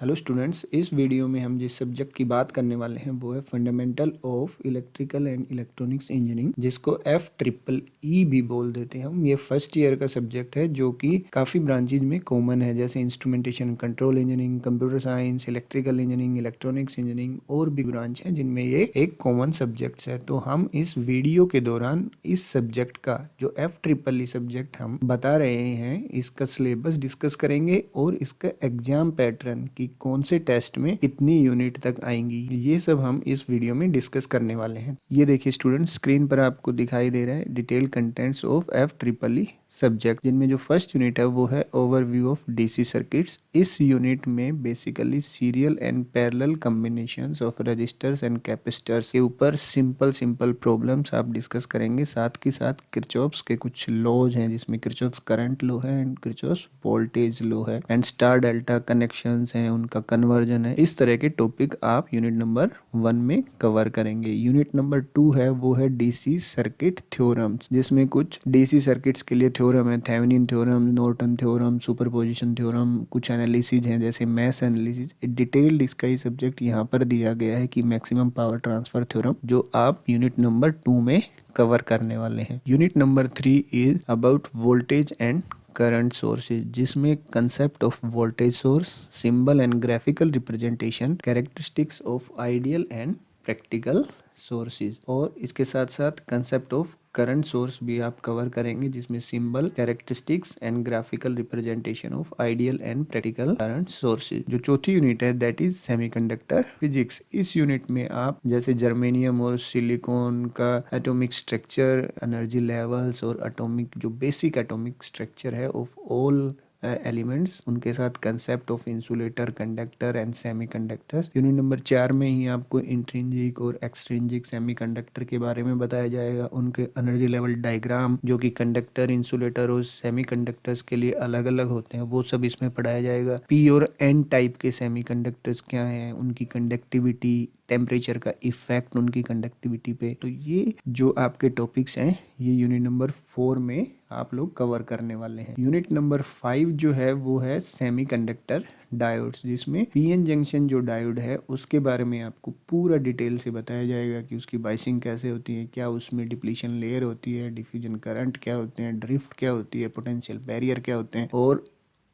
Hello students, इस video में हम जिस सब्जेक्ट की बात करने वाले हैं वो है fundamental of electrical and electronics engineering, जिसको FEEE भी बोल देते हैं हम। ये फर्स्ट ईयर का सब्जेक्ट है जो कि काफ़ी ब्रांचेज में कॉमन है, जैसे instrumentation control engineering, computer science, electrical engineering, electronics engineering और भी ब्रांच हैं जिनमें ये एक कॉमन सब्जेक्ट्स है। तो हम इस वीडियो के दौरान इस सब्जेक्ट का जो FEEE सब्जेक्ट हम बता रहे हैं इसका सिलेबस डिस्कस करेंगे और इसका एग्जाम पैटर्न की कौन से टेस्ट में कितनी यूनिट तक आएंगी, ये सब हम इस वीडियो में डिस्कस करने वाले हैं। ये देखिए स्टूडेंट्स, स्क्रीन पर आपको दिखाई दे रहा है detail contents of FEEE subject, जिनमें जो फर्स्ट यूनिट है वो है ओवरव्यू ऑफ डीसी सर्किट्स। इस यूनिट में basically serial and parallel combinations of resistors and capacitors के ऊपर सिंपल प्रॉब्लम्स आप डिस्कस करेंगे। साथ के साथ किरचॉफ्स के कुछ लॉज हैं जिसमें किरचॉफ्स करंट लॉ है एंड किरचॉफ्स वोल्टेज लॉ है एंड स्टार डेल्टा कनेक्शंस हैं, उनका कन्वर्जन है। इस तरह के टॉपिक आप यूनिट नंबर 1 में कवर करेंगे। यूनिट नंबर 2 है वो है डीसी सर्किट थ्योरम्स, जिसमें कुछ डीसी सर्किट्स के लिए थ्योरम है, Thevenin theorem, Norton theorem, superposition theorem, कुछ एनालिसिस हैं जैसे मैश एनालिसिस। डिटेल्ड इसका ही सब्जेक्ट यहाँ पर दिया गया है कि मैक्सिमम पावर ट्रांसफर थ्योरम, जो आप यूनिट नंबर 2 में कवर करने वाले हैं। Unit number 3 is about voltage and current sources, जिसमें concept of voltage source, symbol and graphical representation, characteristics of ideal and practical sources, और इसके साथ साथ कंसेप्ट ऑफ करंट सोर्स भी आप कवर करेंगे, जिसमें symbol, characteristics and graphical representation of ideal and practical current sources. जो चौथी यूनिट है दैट इज सेमीकंडक्टर फिजिक्स। इस यूनिट में आप जैसे जर्मेनियम और सिलिकॉन का एटॉमिक स्ट्रक्चर, एनर्जी लेवल्स और एटॉमिक जो बेसिक एटॉमिक स्ट्रक्चर है ऑफ ऑल एलिमेंट्स, उनके साथ concept of insulator, conductor and semiconductors. Unit number 4 में ही आपको इंट्रिंसिक और एक्सट्रिंसिक सेमीकंडक्टर के बारे में बताया जाएगा, उनके एनर्जी लेवल डायग्राम जो कि कंडक्टर, इंसुलेटर और सेमीकंडक्टर्स के लिए अलग अलग होते हैं, वो सब इसमें पढ़ाया जाएगा। पी और एन टाइप के सेमीकंडक्टर्स क्या हैं, उनकी कंडक्टिविटी, टेम्परेचर का इफेक्ट उनकी कंडक्टिविटी पे। तो ये जो आपके टॉपिक्स हैं ये यूनिट नंबर 4 में आप लोग कवर करने वाले हैं। यूनिट नंबर 5 जो है वो है सेमीकंडक्टर डायोड्स, जिसमें पीएन जंक्शन जो डायोड है उसके बारे में आपको पूरा डिटेल से बताया जाएगा कि उसकी बाइसिंग कैसे होती है, क्या उसमें डिप्लीशन लेयर होती है, डिफ्यूजन करंट क्या होते हैं, ड्रिफ्ट क्या होती है, पोटेंशियल बैरियर क्या होते हैं, और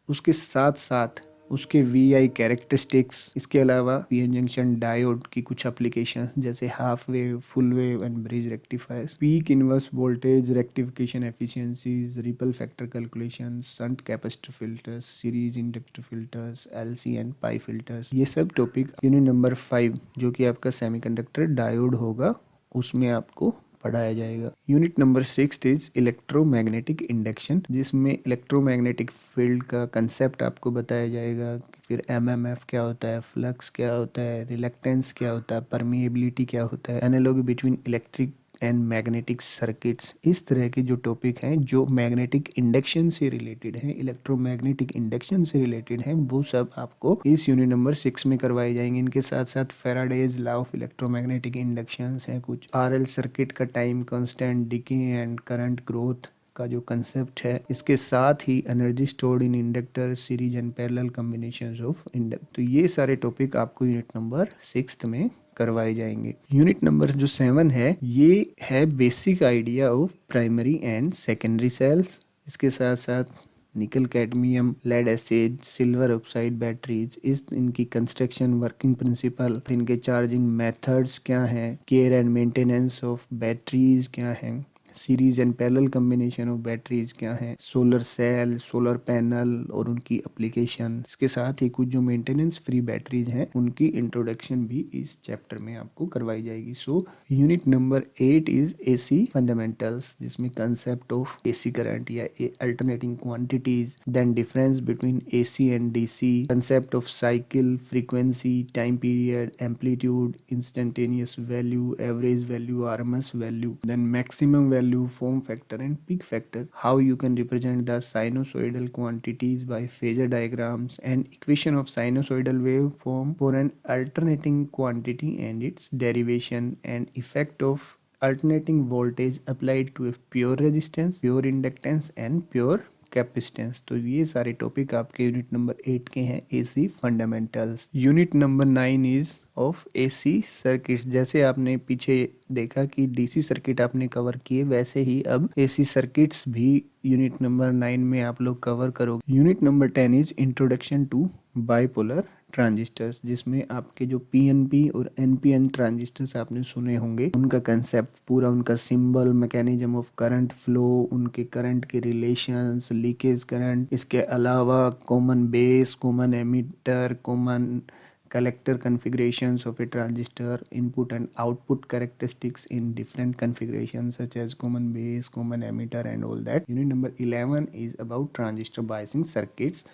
उसके साथ साथ उसके VI कैरेक्टरिस्टिक्स। इसके अलावा पीएन जंक्शन डायोड की कुछ एप्लीकेशन जैसे half wave, full wave and bridge rectifiers, peak inverse voltage rectification efficiencies, ripple factor calculation, shunt capacitor filters, series inductor filters, LC and pi filters. ये सब topic unit number 5 जो कि आपका semiconductor diode होगा उसमें आपको पढ़ाया जाएगा। Unit number 6 is electromagnetic induction, जिसमें इलेक्ट्रोमैग्नेटिक फील्ड का कंसेप्ट आपको बताया जाएगा। फिर MMF क्या होता है, फ्लक्स क्या होता है, रिलक्टेंस क्या होता है, परमिएबिलिटी क्या होता है, analogy between electric and magnetic circuits. इस तरह के जो टॉपिक हैं जो मैग्नेटिक इंडक्शन से रिलेटेड हैं, इलेक्ट्रोमैग्नेटिक इंडक्शन से रिलेटेड हैं, वो सब आपको इस यूनिट नंबर 6 में करवाए जाएंगे। इनके साथ साथ Faraday's law of electromagnetic inductions हैं, कुछ RL सर्किट का time constant, decay and current growth का जो कंसेप्ट है, इसके साथ ही energy stored in inductor, series and parallel combinations of inductor. तो ये सारे टॉपिक आपको यूनिट नंबर 6 में करवाए जाएंगे। यूनिट नंबर जो 7 है ये है basic idea of primary and secondary cells. इसके साथ साथ nickel cadmium lead acid silver oxide batteries, इस इनकी कंस्ट्रक्शन वर्किंग प्रिंसिपल, इनके चार्जिंग मेथड्स क्या हैं, care and maintenance of batteries क्या हैं, series and parallel combination of batteries क्या है, सोलर सेल, सोलर पैनल और उनकी एप्लीकेशन। इसके साथ ही कुछ जो मेंटेनेंस फ्री बैटरीज हैं उनकी इंट्रोडक्शन भी इस चैप्टर में आपको करवाई जाएगी। So unit number 8 is AC fundamentals, जिसमें कंसेप्ट ऑफ AC करंट या alternating quantities, then difference between AC and DC, concept of cycle, frequency, time period, amplitude, instantaneous value, average value, RMS value, then maximum value, form factor and peak factor, how you can represent the sinusoidal quantities by phasor diagrams, and equation of sinusoidal waveform for an alternating quantity and its derivation, and effect of alternating voltage applied to a pure resistance, pure inductance and pure capacitance. तो ये सारे topic आपके unit number 8 के हैं, AC fundamentals. Unit number 9 is of AC circuits. जैसे आपने पीछे देखा कि डीसी सर्किट आपने कवर किए, वैसे ही अब एसी सर्किट्स भी यूनिट नंबर 9 में आप लोग कवर करोगे। Unit number 10 is introduction to bipolar transistors, जिसमें आपके जो पीएनपी और एनपीएन ट्रांजिस्टर्स आपने सुने होंगे, उनका कंसेप्ट पूरा, उनका symbol, mechanism of current flow, उनके करंट के रिलेशंस, लीकेज करंट, इसके अलावा common base, common emitter, common collector configurations of a transistor, input and output characteristics in different configurations such as common base, common emitter and all that. Unit number 11 is about transistor biasing circuits,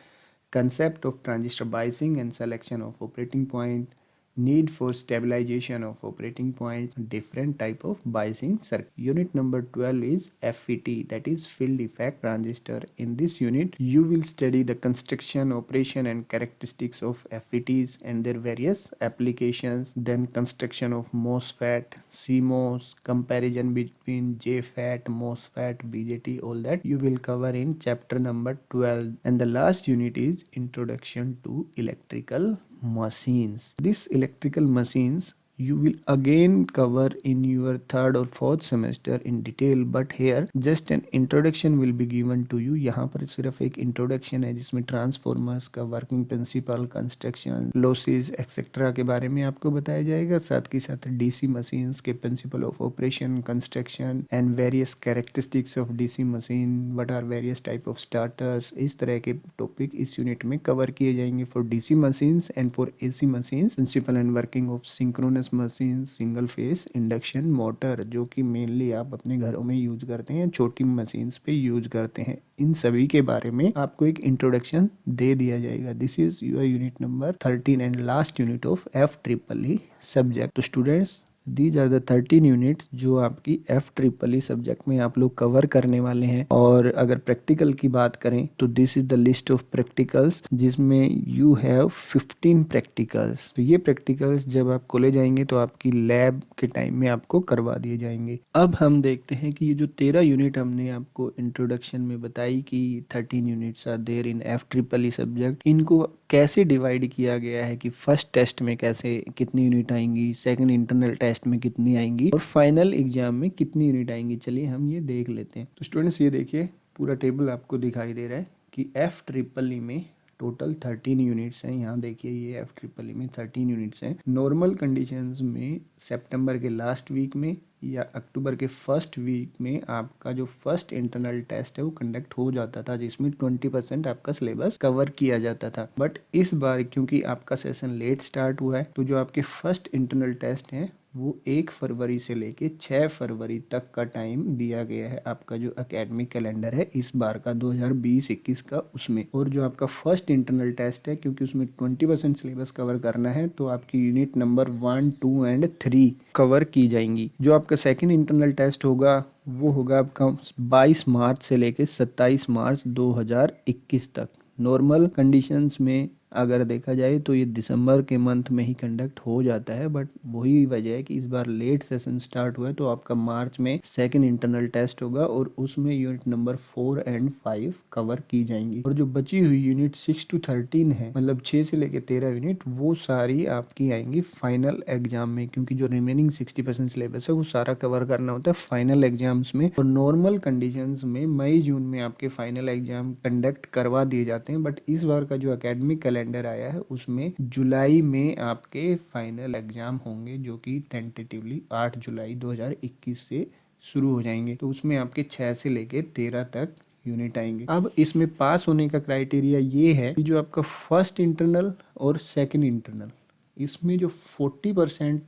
concept of transistor biasing and selection of operating point, need for stabilization of operating points, different type of biasing circuit. Unit number 12 is FET, that is field effect transistor. In this unit you will study the construction, operation and characteristics of FETs and their various applications, then construction of MOSFET, CMOS, comparison between JFET, MOSFET, BJT, all that you will cover in chapter number 12. And the last unit is introduction to electrical machines. This electrical machines you will again cover in your third or fourth semester in detail, but here just an introduction will be given to you. यहाँ पर सिर्फ एक introduction है जिसमें transformers का working principle, construction, losses etcetera के बारे में आपको बताया जाएगा, साथ ही साथ डीसी मशीन्स के principle of operation, construction and various characteristics of DC machine, what are various type of starters. इस तरह के टॉपिक इस यूनिट में कवर किए जाएंगे for DC machines and for AC machines, principle and working of synchronous machine, single phase induction motor, जो कि mainly आप अपने घरों में यूज करते हैं, छोटी मशीन्स पे यूज करते हैं। इन सभी के बारे में आपको एक इंट्रोडक्शन दे दिया जाएगा। This is your unit number 13 and last unit of FEEE subject. तो students, these are the 13 units जो आपकी FEEE सब्जेक्ट में आप लोग कवर करने वाले हैं। और अगर प्रैक्टिकल की बात करें तो this is the list of practicals, जिसमें यू हैव 15 प्रैक्टिकल्स। तो ये प्रैक्टिकल्स जब आप कॉलेज आएंगे तो आपकी लैब के टाइम में आपको करवा दिए जाएंगे। अब हम देखते हैं कि ये जो 13 यूनिट हमने आपको इंट्रोडक्शन में बताई कि 13 units are there in FEEE subject, इनको कैसे डिवाइड किया गया है कि फर्स्ट टेस्ट में कैसे कितनी यूनिट आएंगी, सेकंड इंटरनल टेस्ट में कितनी आएंगी और फाइनल एग्जाम में कितनी यूनिट आएंगी। चलिए हम ये देख लेते हैं। तो स्टूडेंट्स, ये देखिए पूरा टेबल आपको दिखाई दे रहा है कि FEEE में टोटल 13 यूनिट्स हैं। यहाँ देखिए ये FEEE में 13 यूनिट्स हैं। नॉर्मल कंडीशंस में सितंबर के लास्ट वीक में या अक्टूबर के फर्स्ट वीक में आपका जो फर्स्ट इंटरनल टेस्ट है वो कंडक्ट हो जाता था, जिसमें 20% आपका सिलेबस कवर किया जाता था। बट इस बार क्योंकि आपका सेशन लेट स्टार्ट हुआ है, तो जो आपके फर्स्ट इंटरनल टेस्ट हैं वो 1 फरवरी से लेके 6 फरवरी तक का टाइम दिया गया है। आपका जो एकेडमिक कैलेंडर है इस बार का 2020-21 का, उसमें। और जो आपका फर्स्ट इंटरनल टेस्ट है, क्योंकि उसमें 20% सिलेबस कवर करना है, तो आपकी यूनिट नंबर 1, 2 एंड 3 कवर की जाएंगी। जो आपका सेकंड इंटरनल टेस्ट होगा वो होगा आपका 22 मार्च से लेके 27 मार्च 2021 तक। नॉर्मल कंडीशंस में अगर देखा जाए तो ये दिसंबर के मंथ में ही कंडक्ट हो जाता है, बट वही वजह है कि इस बार लेट सेशन स्टार्ट हुआ है, तो आपका मार्च में सेकंड इंटरनल टेस्ट होगा और उसमें यूनिट नंबर 4 एंड 5 कवर की जाएंगी। और जो बची हुई यूनिट 6 to 13 है, मतलब 6 से लेके 13 यूनिट, वो सारी आपकी आएंगी फाइनल एग्जाम में, क्योंकि जो रिमेनिंग 60% सिलेबस है वो सारा कवर करना होता है फाइनल एग्जाम्स में। और नॉर्मल कंडीशंस में मई जून में आपके फाइनल एग्जाम कंडक्ट करवा दिए जाते हैं, बट इस बार का जो एकेडमिक कैलेंडर आया है उसमें जुलाई में आपके फाइनल एग्जाम होंगे, जो कि टेंटेटिवली 8 जुलाई 2021 से शुरू हो जाएंगे। तो उसमें आपके 6 से लेके 13 तक यूनिट आएंगे। अब इसमें पास होने का क्राइटेरिया ये है कि जो आपका फर्स्ट इंटरनल और सेकंड इंटरनल, इसमें जो 40%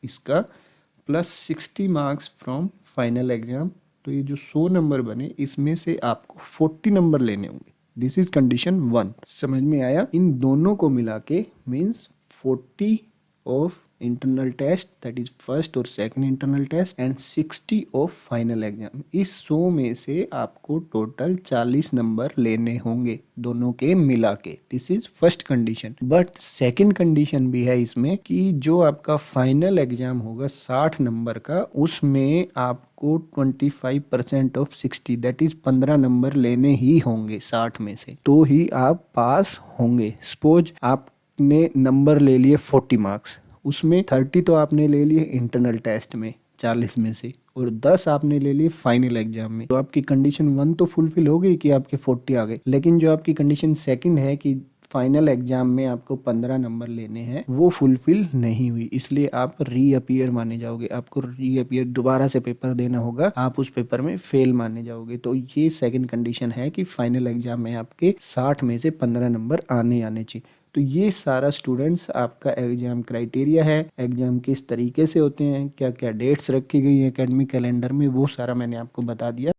इसका plus 60 marks from final exam, तो ये जो 100 नंबर बने इसमें से आपको 40 नंबर लेने होंगे। This is condition 1। समझ में आया? इन दोनों को मिला के means 40 of internal test, that is first और second internal test, and 60 of final exam. इस 100 में से आपको टोटल 40 नंबर लेने होंगे दोनों के मिला के। This is first condition. But second condition भी है इसमें कि जो आपका फाइनल एग्जाम होगा 60 नंबर का, उसमें आपको 25% ऑफ 60 दैट इज 15 नंबर लेने ही होंगे 60 में से, तो ही आप पास होंगे। सपोज आपने नंबर ले लिए 40 मार्क्स, उसमें 30 तो आपने ले लिए इंटरनल टेस्ट में 40 में से, और 10 आपने ले लिए फाइनल एग्जाम में। तो आपकी कंडीशन 1 तो फुलफिल हो गई कि आपके 40 आ गए, लेकिन जो आपकी कंडीशन सेकंड है कि फाइनल एग्जाम में आपको 15 नंबर लेने हैं, वो फुलफिल नहीं हुई, इसलिए आप रीअपियर माने जाओगे। आपको रीअपियर दोबारा से पेपर देना होगा, आप उस पेपर में फेल माने जाओगे। तो ये सेकंड कंडीशन है कि फाइनल एग्जाम में आपके 60 में से 15 नंबर आने चाहिए। तो ये सारा स्टूडेंट्स आपका एग्जाम क्राइटेरिया है, एग्जाम किस तरीके से होते हैं, क्या क्या डेट्स रखी गई हैं एकेडमिक कैलेंडर में, वो सारा मैंने आपको बता दिया।